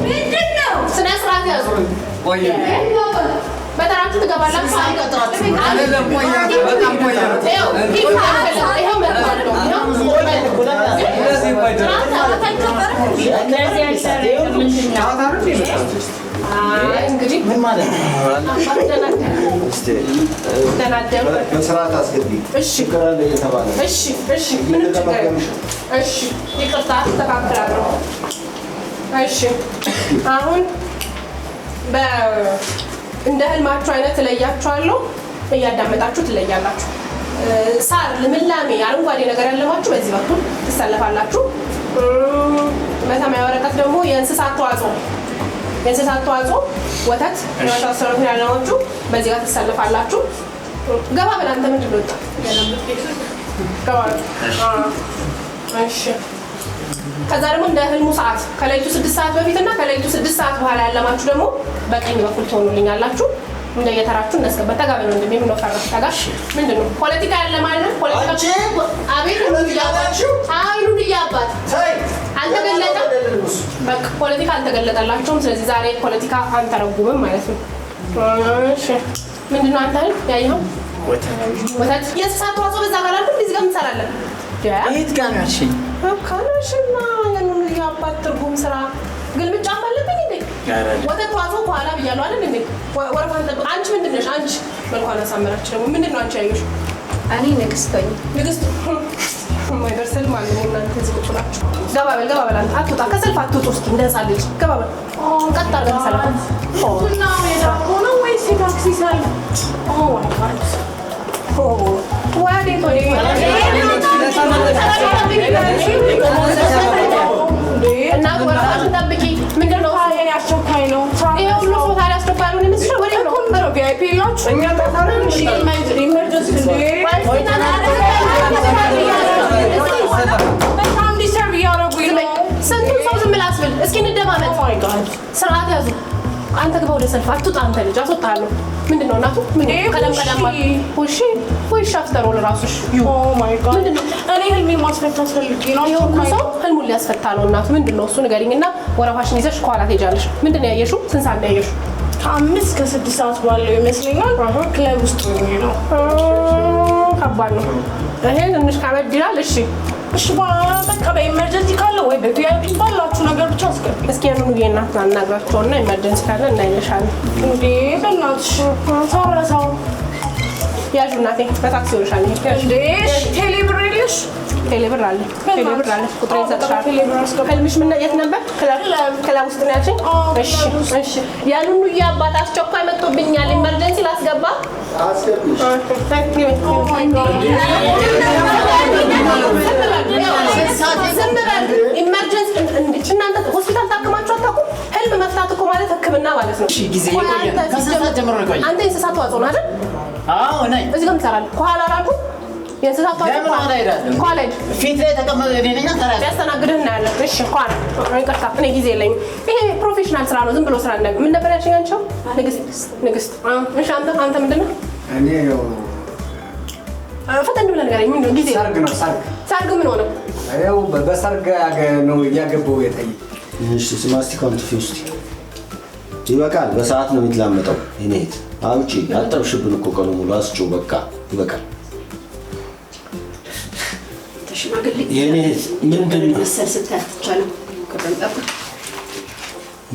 ምንድነው ስነ ስርዓት ያዙ ወይ በተራችሁ ትገባላችሁ አይደለም ወይ በጣም ወይ ይሄው ማለት ነው እንግዲህ ምን ማለት ነው እስቲ ተናደሩ በስርዓት አስገቢ እሺ ከራለ የተባለ እሺ ምን ችግር እሺ ይቅርታ ተካክራለሁ እሺ አሁን እንደ ህልማችሁ አይነት ለያችኋለሁ እያዳመጣችሁ ትለያላችሁ ሳር ልምላሜ አረንጓዴ ነገር ያለማችሁ በዚህ በኩል ትሰለፋላችሁ በሰማያዊ ወረቀት ደግሞ የእንስሳት ተዋጽኦ ወተት የመሳሰሉት ያለማችሁ በዚህ ጋር ትሰለፋላችሁ ገባ ብላ አንተ ምንድን ነው ገባ እሺ ከዛ ደግሞ እንደ ህልሙ ሰዓት ከሌሊቱ 6 ሰዓት በፊትና ከሌሊቱ 6 ሰዓት በኋላ ያለማችሁ ደግሞ በቀኝ በኩል ትሆኑልኛላችሁ እንደየተራችሁ እናስገባ ተጋበሉ እንደምን ነው ፈራሽ ታጋሽ ምንድነው ፖለቲካ ያለ ማለት ፖለቲካ አቤት ነው ያባችሁ አይሉ ይያባት አልተገለጠ በቃ ፖለቲካ አልተገለጠላችሁም ስለዚህ ዛሬ ፖለቲካ አንተረጉምም ማለት ነው እሺ ምንድነው አንተ ያየው ወተት የእንስሳት ተዋጽኦ በዛ ጋር አለ እዚህ ጋር እንሰራለን የት ጋር ነው ያልሽኝ ካለሽና ያንን ያባት ትርጉም ስራ ግልምጫ አለብኝ እንዴ ወተት ተዋጽኦ በኋላ ብያለሁ አይደል እንዴ ወርፋን ጠብቅ አንቺ ምንድነሽ አንቺ መልኳን አሳመራች ደግሞ ምንድነው አንቺ ያየሽ እኔ ንግስት ማይደርሰል ማለት ነው እናንተ እዚህ ቁጭ ብላችሁ ገባ በል አትውጣ ከሰልፍ አትውጡ እስኪ እንደሳለች ገባ በል ቀጥ አድርገን ሰላም እና የዳቦ ነው ወይስ ታክሲ ሰልፍ ወዴት እና ወራሽን ጠብቂ ምንድነው ታዲያ አስቸኳይ ነው ይሄ ሁሉ ሰው ታዲያ አስቸኳይ ነው እንመስል ወዴት ነው ነው ቪአይፒ ላችሁ እኛ ታታረን እሺ ኢመርጀንሲ በጣም ዲስተርብ ያደረጉኝ ነው ስንቱን ሰው ዝም ብላስብል እስኪ እንደማመጥ ስርዓት ያዙ አንተ ግባ ወደ ሰልፍ አትውጣ አንተ ልጅ አስወጣለሁ ምንድነው እናቱ ቀደም ወይ ሻፍተር ወለ ራስሽ ኦ ማይ ጋድ ምንድነው እኔ ህልሜን ማስፈታት ፈልጌ ነው ሰው ህልሙን ሊያስፈታ ነው እናቱ ምንድነው እሱ ንገሪኝና ወረፋሽን ይዘሽ ከኋላ ትሄጃለሽ ምንድነው ያየሽው ስንት ሰዓት ያየሽው ከ5 ከ6 ሰዓት ባለው ይመስለኛል ክለብ ውስጥ ነው ከባድ ነው ይሄ ትንሽ ከበድ ይላል እሺ በቃ በኢመርጀንሲ ካለ ወይ በቪአይፒ ባላችሁ ነገር ብቻ አስገቢ እስኪ ያንኑ ጌና እናናግራቸውና ኢመርጀንሲ ካለ እናይልሻለን እንዴ በእናትሽ ታረሳው ያዡ እናቴ በታክሲ ወርሻል እንዴ ቴሌብር የለሽ ቴሌብር አለ ቁጥር ይሰጥሻል ህልምሽ ምን የት ነበር ክለብ ውስጥ ነው ያልሽኝ እሺ ያንኑ ያባት አስቸኳይ መጥቶብኛል ኢመርጀንሲ ላስገባ አስገቢሽ ኢመርጀንሲ እናንተ ሆስፒታል ታከማችሁ አታውቁም ህልም መፍታት እኮ ማለት ህክምና ማለት ነው እሺ ጊዜ ይቆያል ከሰዓት ጀምሮ ነው አንተ እንስሳት ተዋጽኦ ነው አይደል አዎ ነኝ እዚህ ጋር ትሰራለህ ከኋላ ራቁ የእንስሳት ተዋጽኦ ከኋላ ፊት ላይ ተቀመጠ እኔና ተራ ያስተናግድህና ያለ እሺ ከኋላ ይቅርታ እኔ ጊዜ የለኝም ይሄ ፕሮፌሽናል ስራ ነው ዝም ብሎ ስራ አይደለም ምን ነበር ያልሽኝ አንቺ ንግስት እሺ አንተ ምንድነው እኔ ፈተን ብለን ነገር ምን ጊዜ ሰርግ ምን ሆነ አየው በሰርግ ነው ያገባው የታይ እሺ ስማስቲ ኮንፊውስድ ይበቃል በሰዓት ነው የምትላመጠው እኔት አውጪ አጥብሽብን እኮ ቀኑ ሙሉ አስጮህ በቃ ይበቃል ተሽማግሌ የኔት ምንድነው መሰልስታትቻለሁ ከበንጣው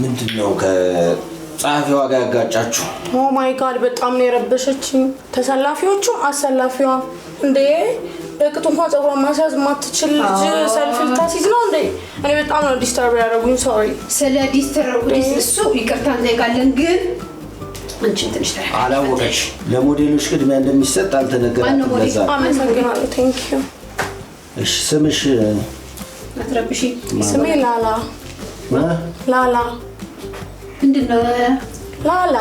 ምንድነው ከጻፊዋ ጋር ያጋጫችሁ ኦ ማይ ጋድ በጣም ነው የረበሸችኝ ተሰላፊዎቹ አሰላፊዋ እንዴ በቅጡ እንኳን ጸጉሯን ማስያዝ ማትችል ልጅ ሰልፍ ልታስይዝ ነው እንዴ እኔ በጣም ነው ዲስተርብ ያደረጉኝ ሶሪ ስለ ዲስተርብ እሱ ይቅርታ እንጠይቃለን ግን አንቺ ትንሽ ተራ አላወቀሽ ለሞዴሎች ቅድሚያ እንደሚሰጥ አልተነገራትም ለዛ አመሰግናለሁ ቴንክ ዩ እሺ ስምሽ አትረብሺ ስሜ ላላ ምንድነው ላላ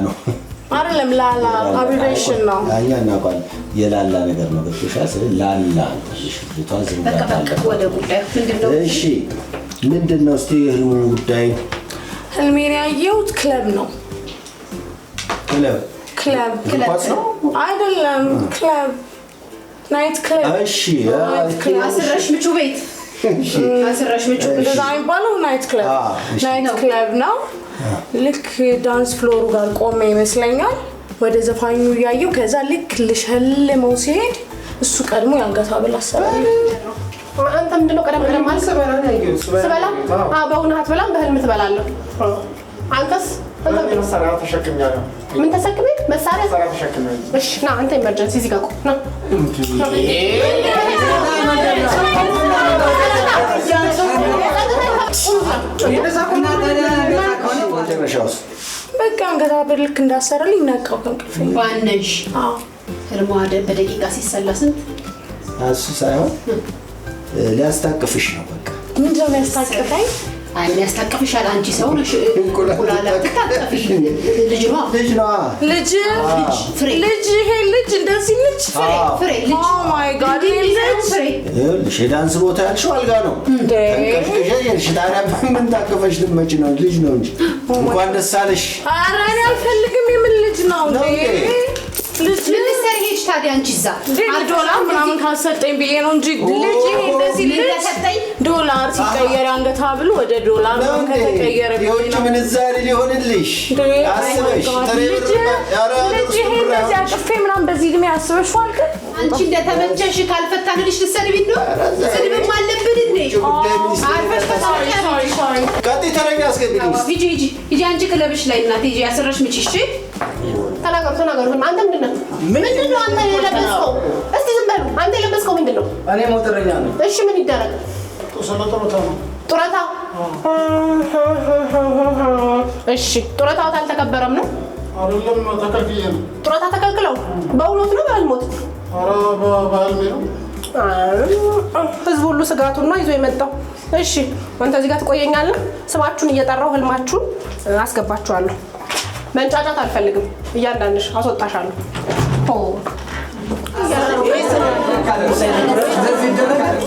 ነው አይደለም ላላ አብሪቬሽን ነው አኛ እናቋል የላላ ነገር ነው በተሻለ ላላ እሺ ልቷዝ በቃ ወደ ጉዳይ ምንድነው እሺ ምንድነው እስቲ ህልሙ ጉዳይ ህልሜን ያየሁት ክለብ ነው ክለብ አይደለም ክለብ ናይት ክለብ እሺ አስረሽ ምቹ ቤት አስረሽ ምጭ እንደዛ የሚባለው ናይት ክለብ ነው። ልክ ዳንስ ፍሎሩ ጋር ቆሜ ይመስለኛል ወደ ዘፋኙ ያየው። ከዛ ልክ ልሸልመው ሲሄድ እሱ ቀድሞ ያንገታ ብላ አሰራኝ። አንተ ምንድነው ቀደም ማለት ስበላ በእውነት አትበላም፣ በህልም ትበላለህ። አንተስ መሳሪያ ተሸክሜያለሁ። ምን ተሸክሜ? መሳሪያ ተሸክሜያለሁ። እሺ ና አንተ ኢመርጀንሲ እዚህ ጋር ቆም ና። በቃ አንገታ ብር ልክ እንዳሰራልኝ ነቃው ከእንቅልፌ። ዋነሽ ህልሟ በደቂቃ ሲሰላ ስንት? እሱ ሳይሆን ሊያስታቅፍሽ ነው። በቃ ምንድነው የሚያስታቅፈኝ? አይ የሚያስታቅፍሻል። አንቺ ሰው ነሽ። እንቁላል አትታቀፍሽ። ልጅ ነው ልጅ ይሄ ልጅ እንደዚህ ልጅ ፍሬ ልጅ። ኦ ማይ ጋድ ይኸውልሽ የዳንስ ቦታ ያልሽው አልጋ ነው። ተንቀሽቀሽ ታዲያ ምን ታቅፈሽ ልትመጪ ነው? ልጅ ነው እንጂ እንኳን ደስ አለሽ። ኧረ እኔ አልፈልግም። የምን ልጅ ነው እንዴ? ልጅ ልትሰሪ ሄድሽ ታዲያ አንቺ እዛ ዶላር ምናምን ካልሰጠኝ ብዬ ነው እንጂ ልጅ እንደዚህ ልጅ ዶላር ሲቀየር አንገታ ብሎ ወደ ዶላር ነው ከተቀየረ የውጭ ምንዛሬ ሊሆንልሽ አስበሽ ልጅ እንደዚህ አቅፌ ምናምን በዚህ እድሜ አስበሽዋል? ግን አንቺ እንደተመቸሽ ካልፈታንልሽ ልትሰድቢን ነው? ስድብም አለብን እንዴ? አርፈሽ ቀጥይ ተረኛ አስገቢልኝ። ሂጂ አንቺ ክለብሽ ላይ እናቴ ሂጂ ያስረሽ ምቺ። እሺ ተናገሩ። አንተ ምንድነው አንተ የለበስከው? እስቲ ዝም በሉ። አንተ የለበስከው ምንድነው? እኔ ሞተረኛ ነኝ። እሺ ምን ይደረግ? ጡረታ። እሺ ጡረታው አልተከበረም ነው? አይደለም ተከልክዬ ነው። ጡረታ ተከልክለው በእውነት ነው በህልሞት? ኧረ በህልሜ ነው። ህዝብ ሁሉ ስጋቱን ነው ይዞ የመጣው። እሺ አንተ እዚህ ጋር ትቆየኛለህ። ስማችሁን እየጠራው ህልማችሁን አስገባችኋለሁ። መንጫጫት አልፈልግም። እያንዳንድሽ አስወጣሻለሁ።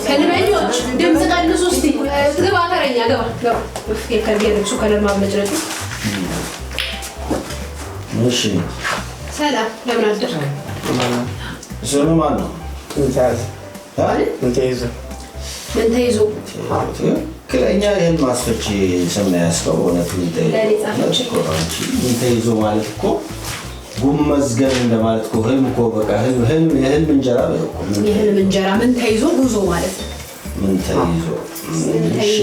ከልመኞች ድምፅ ቀንሱ እስቲ። ግባ ተረኛ ገባ። ከልብሱ ከለማ መጭረቱ። እሺ ሰላም ለምን አደርክ? ስሙ ማን ነው? ምን ተይዞ ትክክለኛ ይህን ማስፈች ስም ያስከው እውነት ምን ተይዞ ማለት እኮ ጉመዝገን እንደማለት እኮ ህልም እኮ በቃ የህልም እንጀራ ነው እኮ። የህልም እንጀራ ምን ተይዞ ጉዞ ማለት ነው።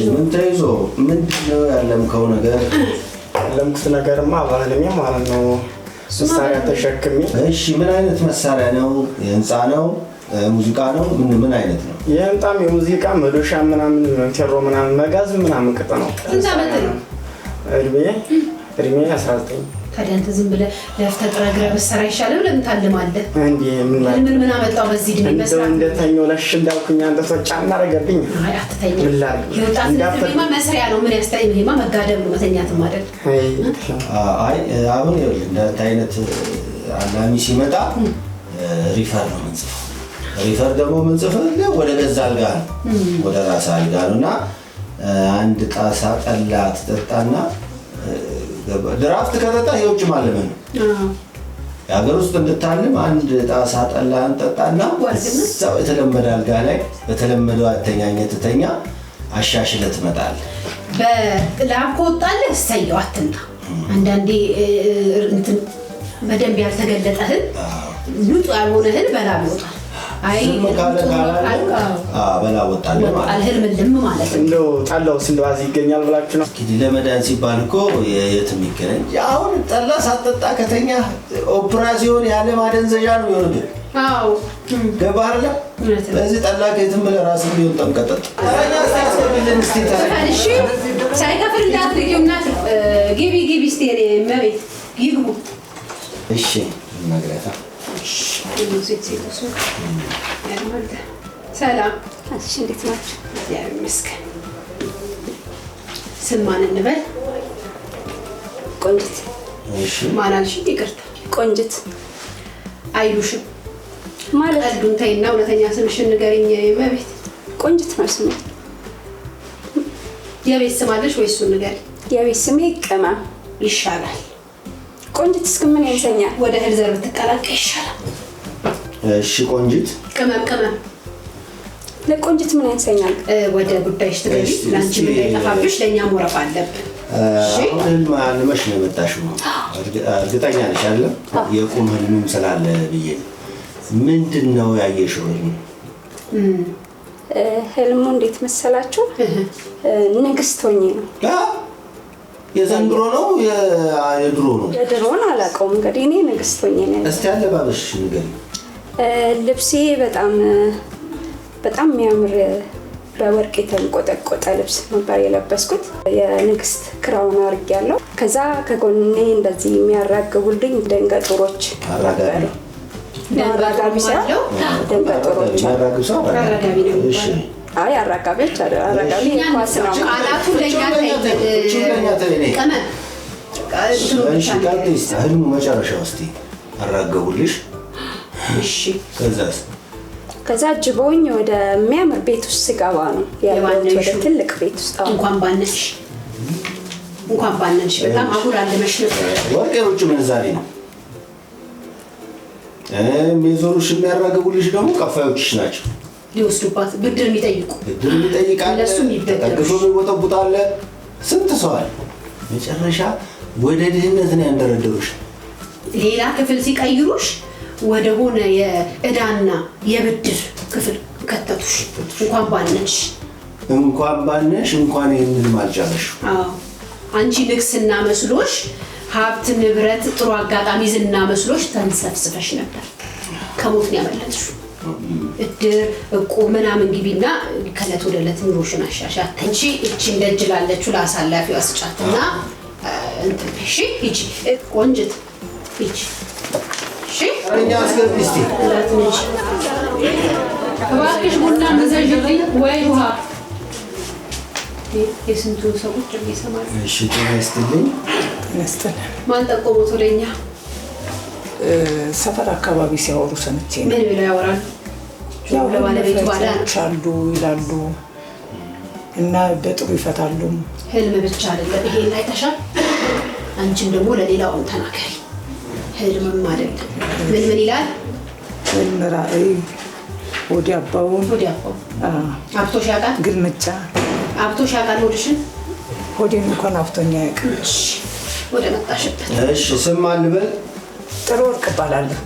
ምን ተይዞ ምንድነው ያለምከው ነገር? ያለምኩት ነገርማ በህልሜ ማለት ነው መሳሪያ ተሸክሜ። እሺ ምን አይነት መሳሪያ ነው? የህንፃ ነው? ሙዚቃ ነው? ምን አይነት ነው? የህንፃም የሙዚቃ መዶሻ ምናምን ቴሮ ምናምን መጋዝ ምናምን ቅጥ ነው። ስንት ዓመት ነው? እድሜ 19። ታዲያ አንተ ዝም ብለህ ለፍተህ ጥረግረህ ብትሰራ አይሻልም? ለምን ታልማለህ? እንዴ ምን አመጣው በዚህ እድሜ መስራት? እንደተኛው ለሽ እንዳልኩኝ አንተ ሰው ጫና አደረገብኝ። አይ አትተኛ። የወጣትነትማ መስሪያ ነው። ምን ያስታይም? ይሄማ መጋደም ነው፣ መተኛትም አይደል። አይ አሁን ይኸውልህ እንደዚህ አይነት አላሚ ሲመጣ ሪፈር ነው የምንጽፈው። ሪፈር ደግሞ የምንጽፈው ወደ ገዛ አልጋ ነው፣ ወደ ራስ አልጋ ነው። እና አንድ ጣሳ ጠላ ትጠጣና ድራፍት ከጠጣ የውጭ ማለመ ነው። የሀገር ውስጥ እንድታልም አንድ ጣሳ ጠላ እንጠጣና እዛው የተለመደ አልጋ ላይ በተለመደው አተኛኘት ተኛ፣ አሻሽለህ ትመጣለህ። በላብ ከወጣለህ እሰየው አትምጣ። አንዳንዴ እንትን በደንብ ያልተገለጠ እህል ንጹህ ያልሆነ እህል በላብ ይወጣል። አይ በላ ወጣለ ማለት አልህልምልም ማለት ነው። እንደው ጠላው ስንባዝ ይገኛል ብላችሁ ነው? እንግዲህ ለመዳን ሲባል እኮ የትም ይገናኝ። አሁን ጠላ ሳትጠጣ ከተኛ ኦፕራሲዮን ያለ ማደንዘዣ ነው የሚሆንብህ። አዎ ገባህ አይደል? ስለዚህ ጠላ ከየትም ብለህ ራስህ ቢሆን ጠምቀጠጥ አራኛ አስተሳሰብልን እስቲ እሺ ሳይከፍል እንዳትልቂው እናት ግቢ እስቲ መቤት ይግቡ። እሺ ነግረታ ሰላም። እሺ እንዴት ናችሁ? እግዚአብሔር ይመስገን። ስም ማን እንበል? ቆንጅት። እሺ ማን አልሽኝ? ይቅርታ ቆንጅት። አይሉሽም ማለት ቀልዱን ተይና እውነተኛ ስምሽን ንገሪኝ። መቤት ቆንጅት ነው ስሜ። የቤት ስም አለሽ ወይ? እሱን ንገሪኝ። የቤት ስሜ ቅመም ይሻላል። ቆንጅት እስከ ምን ያንሰኛል? ወደ እህል ዘር ብትቀላቀይ ይሻላል። እሺ ቆንጅት። ቅመም ለቆንጅት ምን ያንሰኛል? ወደ ጉዳይሽ ትገቢ። ላንቺ ምን እንዳይጠፋብሽ ለኛ ሞረፍ አለብን። አሁን ማልመሽ ነው የመጣሽው? እርግጠኛ ነሽ አይደለም? የቁም ህልምም ስላለ ብዬ ምንድን ነው ያየሽው? ህልሙ እንዴት መሰላችሁ? ንግስት ሆኜ ነው። የዘንድሮ ነው የድሮ ነው? የድሮውን አላውቀውም። እንግዲህ እኔ ንግስት ሆኜ ነው። እስቲ አለባበስሽ ንገሪኝ። ልብሴ በጣም የሚያምር በወርቅ የተንቆጠቆጠ ልብስ ነበር የለበስኩት። የንግስት ክራውን አድርጌያለሁ። ከዛ ከጎኔ እንደዚህ የሚያራግቡልኝ ደንገጡሮች ነበሩ። አራጋቢ ሳይሆን ደንገጡሮች። አራጋቢ ነው። እሺ አይ አራጋቢዎች አራጋቢ ኳስ ነው። ቃላቱ ለኛ ታይበል እሺ ጋርዲስ ህልሙ መጨረሻው እስቲ አራገቡልሽ። እሺ ከዛ ጅቦኝ ወደ የሚያምር ቤት ውስጥ ስገባ ነው ያለሁት። ወደ ትልቅ ቤት ውስጥ እንኳን ባነሽ በጣም አጉል አለመሽ ነበር። ወርቅ የውጭ ምንዛሬ ነው። ሜዞሩሽ የሚያራገቡልሽ ደግሞ ከፋዮችሽ ናቸው። ሊወስዱባት ብድር የሚጠይቃል ተጠግቶ የሚቦጠቡጣለ ስንት ሰው አለ። መጨረሻ ወደ ድህነት ነው ያንደረደሩሽ። ሌላ ክፍል ሲቀይሩሽ ወደ ሆነ የእዳና የብድር ክፍል ከተቱሽ። እንኳን ባነሽ እንኳን ይህንን ማልጨረሽ። አንቺ ንግስና መስሎሽ ሀብት ንብረት ጥሩ አጋጣሚ ዝና መስሎሽ ተንሰፍስፈሽ ነበር። ከሞት ነው ያመለጥሽው። እድር እቁብ ምናምን ግቢና ከዕለት ወደ ዕለት ኑሮሽን አሻሻት። አንቺ እቺ እንደጅላለችው ለአሳላፊው አስጫትና እንትን እሺ እቺ ቆንጅት እቺ እሺ እኛ አስገብስቲ እባክሽ ቡና መዘዥልኝ ወይ ውሃ። የስንቱ ሰዎች የሚሰማል። እሺ ተነስተልኝ ማን ጠቆሙት ወደኛ? ሰፈር አካባቢ ሲያወሩ ሰምቼ ነው። ምን ብለው ያወራሉ? ያው ለባለቤቱ ባዳን አሉ ይላሉ እና በጥሩ ይፈታሉ። ህልም ብቻ አይደለም ይሄን አይተሻል። አንቺም ደግሞ ለሌላው ተናገሪ። ህልምም አይደለም ምን ይላል? ህልም ራእይ ወዲያባው አብቶሽ ያውቃል። ግልምጫ አብቶሽ ያውቃል። ሆድሽን ሆዴን እንኳን አፍቶኛ ያውቃል። ወደ መጣሽበት። እሺ ስም አልበል። ጥሩ ወርቅ እባላለሁ።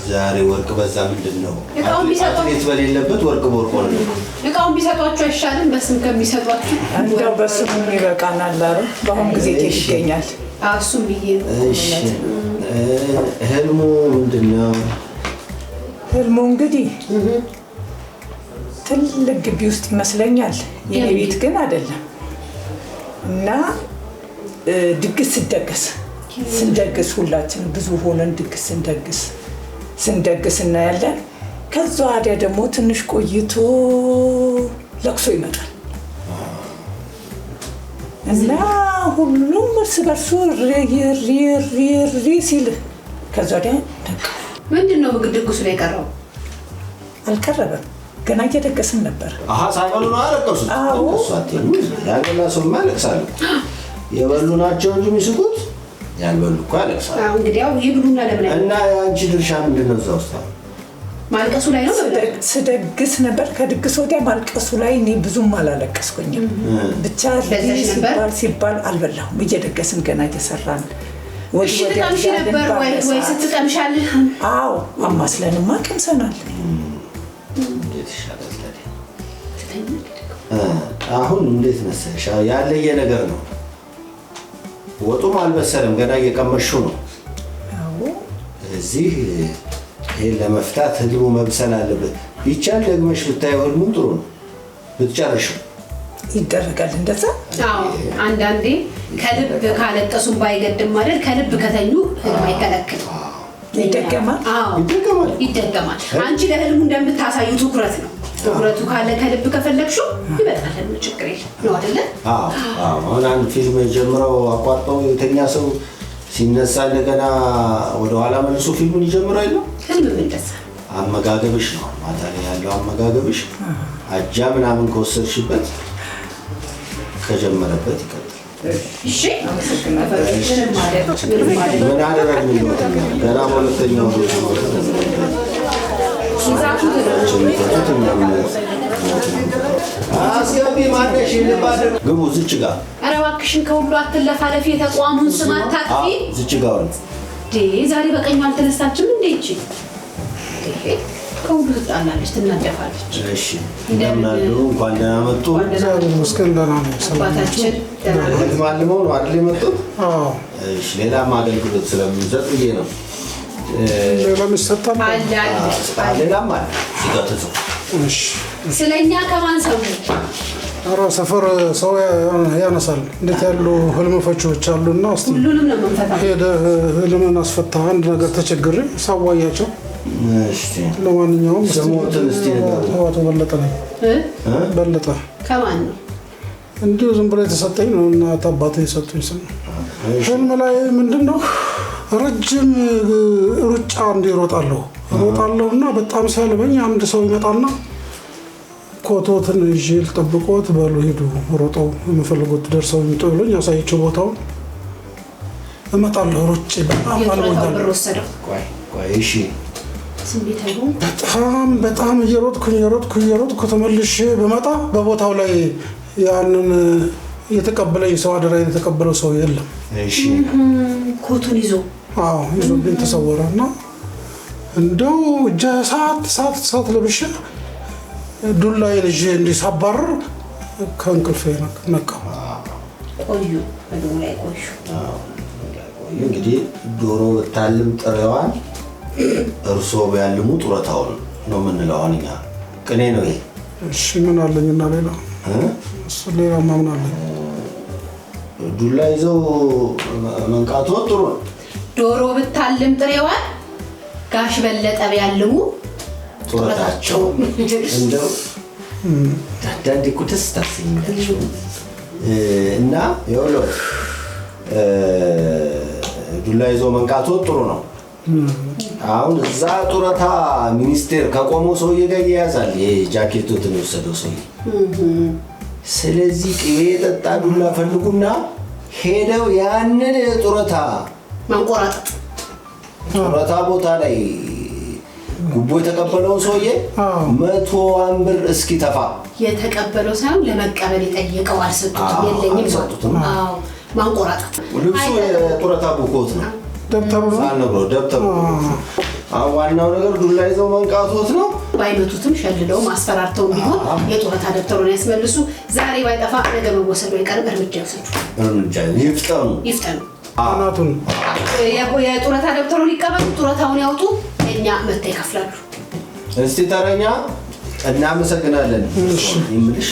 ዛሬ ወርቅ በዛ ምንድን ነው? እቃውን ቢሰጧት በሌለበት ወርቅ ቦርቆ ነው። እቃውን ቢሰጧችሁ አይሻልም? በስም ከሚሰጧችሁ እንደው በስሙ ይበቃናል። አረ በአሁን ጊዜ የት ይገኛል? እሱም ብዬ ነው። እሺ ህልሙ ምንድን ነው? ህልሙ እንግዲህ ትልቅ ግቢ ውስጥ ይመስለኛል። የኔ ቤት ግን አይደለም እና ድግስ ስንደግስ ሁላችንም ብዙ ሆነን ድግስ ስንደግስ እናያለን። ከዛ ወዲያ ደግሞ ትንሽ ቆይቶ ለቅሶ ይመጣል እና ሁሉም እርስ በርሱ ሪ ሲል ከዛ ወዲያ ምንድን ነው ድግሱ ላይ ቀረው? አልቀረበም። ገና እየደገስን ነበር። ሳይበሉ ነው ያለቀሱት። ያልበላ ሰውማ ያለቅሳሉ። የበሉ ናቸው እንጂ የሚስቁት ያልበሉ እኮ ያለቅሳሉ። እንግዲህ ያው ይብሉና ለምን እና የአንቺ ድርሻ ምንድን ነው እዛ ውስጥ? ማልቀሱ ላይ ነው። ስደግስ ነበር። ከድግስ ወዲያ ማልቀሱ ላይ እኔ ብዙም አላለቀስኩኝም። ብቻ ሲባል አልበላሁም። እየደገስን ገና እየሰራን ትቀምሺ ነበር ወይ ስትቀምሻለህ? አዎ አማስለንማ ቀምሰናል። እንዴት ይሻላል ታዲያ? አሁን እንዴት መሰለሽ ያለየ ነገር ነው። ወጡም አልበሰለም፣ ገና እየቀመሽው ነው። እዚህ ይሄን ለመፍታት ህልሙ መብሰል አለበት። ቢቻል ደግመሽ ብታየው ህልሙም ጥሩ ነው ብትጨርሽው። ይደረጋል እንደዛ። አዎ አንዳንዴ ከልብ ካለቀሱም ባይገድም ማለት ከልብ ከተኙ ህልም አይከለክልም። ይደገማል። ይደገማል። አንቺ ለህልሙ እንደምታሳዩ ትኩረት ነው። ትኩረቱ ካለ ከልብ ከፈለግሽው ይመጣል። ህልሙ ችግር የለም ነው አይደለ? አሁን አንድ ፊልም ጀምረው አቋርጠው የተኛ ሰው ሲነሳ እንደገና ወደ ኋላ መልሶ ፊልሙን ይጀምራል አይደል? ህልም እንደዛ አመጋገብሽ ነው። ማታ ላይ ያለው አመጋገብሽ አጃ ምናምን ከወሰድሽበት ከጀመረበት ይቀጥል። እሺ ምን አደረግን? ገና በሁለተኛው አስገቢ ማነሽ ልባደ ግቡ ዝች ጋር ኧረ እባክሽን ከሁሉ አትለፋለፊ የተቋሙን ስም አታጥፊ ዝች ጋር ዛሬ በቀኙ አልተነሳችም እንዴ እቺ ከሁሉ ትጣላለች ትናደፋለች እሺ እንደምናሉ እንኳን ደህና መጡ መስከን ደህና ነው አባታችን ደህና ማልመው ነው አይደል የመጡት እሺ ሌላም አገልግሎት ስለምንሰጥ ብዬ ነው ሌላም ይሰጣል ሌላም አለ ሲጋተቱ እሺ ስለኛ ከማን ሰው አራ ሰፈር ሰው ያነሳል እንዴት ያሉ ህልም ፈቾች አሉና እስቲ ሁሉንም ነው መንፈታ ሄደ ህልምን አስፈታ አንድ ነገር ተቸግሬ ሳዋያቸው እሺ ለማንኛውም ሰሞኑን እስቲ ነገር አቶ በለጠ ነው በለጠ ከማን ነው እንዲሁ ዝም ብሎ የተሰጠኝ ነው እና አባቴ የሰጡኝ ስም ህልም ላይ ምንድነው ረጅም ሩጫ እንዲሮጣለሁ ሮጣለሁና በጣም ሲያልበኝ አንድ ሰው ይመጣና ኮቶትን ይል ተጠብቆት ባሉ ሄዱ ሮጠው የምፈልጉት ደርሰው ይምጡልኝ ያሳይቸው ቦታው እመጣለሁ ሩጬ በጣም አልወጣለሁ ቆይ እሺ በጣም እየሮጥኩ ተመልሼ በመጣ በቦታው ላይ ያንን የተቀበለኝ ሰው አደራ የተቀበለው ሰው የለም እሺ ኮቱን ይዞ ይዞብኝ ተሰወረና እንደው ሰዓት ለብሼ ዱላ ልጅ እንዲሳባረር ከእንቅልፌ ነቃሁ ቆዩ በዱላ ላይ ቆዩ እንግዲህ ዶሮ ብታልም ጥሬዋን እርሶ ቢያልሙ ጡረታውን ነው የምንለው አሁን እኛ ቅኔ ነው ይሄ እሺ ምን አለኝና ሌላ እሱ ሌላ ማምን አለኝ ዱላ ይዘው መንቃቱ ጥሩ ነው ዶሮ ብታልም ጥሬዋን ጋሽ በለጠ ቢያልሙ ጡረታቸው እንደው ዳንዴ እኮ ደስ ታሰኛለች እና ይኸውልህ ዱላ ይዘው መንቃቱ ጥሩ ነው አሁን እዛ ጡረታ ሚኒስቴር ከቆመው ሰውዬ ጋር ይያዛል ይሄ ጃኬቱን የወሰደው ሰውዬ ስለዚህ ቅቤ የጠጣ ዱላ ፈልጉና ሄደው ያንን ጡረታ ማንቆራጠጥ ጡረታ ቦታ ላይ ጉቦ የተቀበለው ሰውዬ 100 ብር እስኪ ተፋ የተቀበለው ሳይሆን ለመቀበል የጠየቀው አልሰጡትም አዎ ማንቆራጠጥ ልብሱ የጡረታ ቡኮት ነው ደብተሩ ዋናው ነገር ዱላ ይዘው መንቃቶት ነው ባይመቱትም ሸልለው ማስፈራርተው ቢሆን የጡረታ ደብተሩን ያስመልሱ ዛሬ ባይጠፋ ነገ መወሰዱ አይቀርም እርምጃ ይፍጠኑ አናቱን የጡረታ ደብተሩን ይቀበሉ ጡረታውን ያውጡ እኛ መታ ይከፍላሉ እስቲ ተረኛ እናመሰግናለን ይምልሽ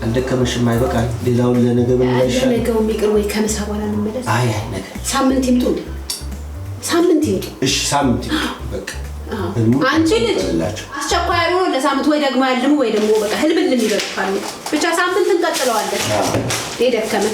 እንደከመሽም አይበቃል ሌላውን ለነገ ምን ይላል ለነገው የሚቀር ወይ ከምሳ በኋላ እንመለስ አይ ነገ ሳምንት ይምጡ እሺ ሳምንት በቃ አንቺ ልጅ አስቸኳይ ነው ለሳምንት ወይ ደግሞ ያልሙ ወይ ደግሞ በቃ ህልም ይበቃሉ ብቻ ሳምንት እንቀጥለዋለን ደከመ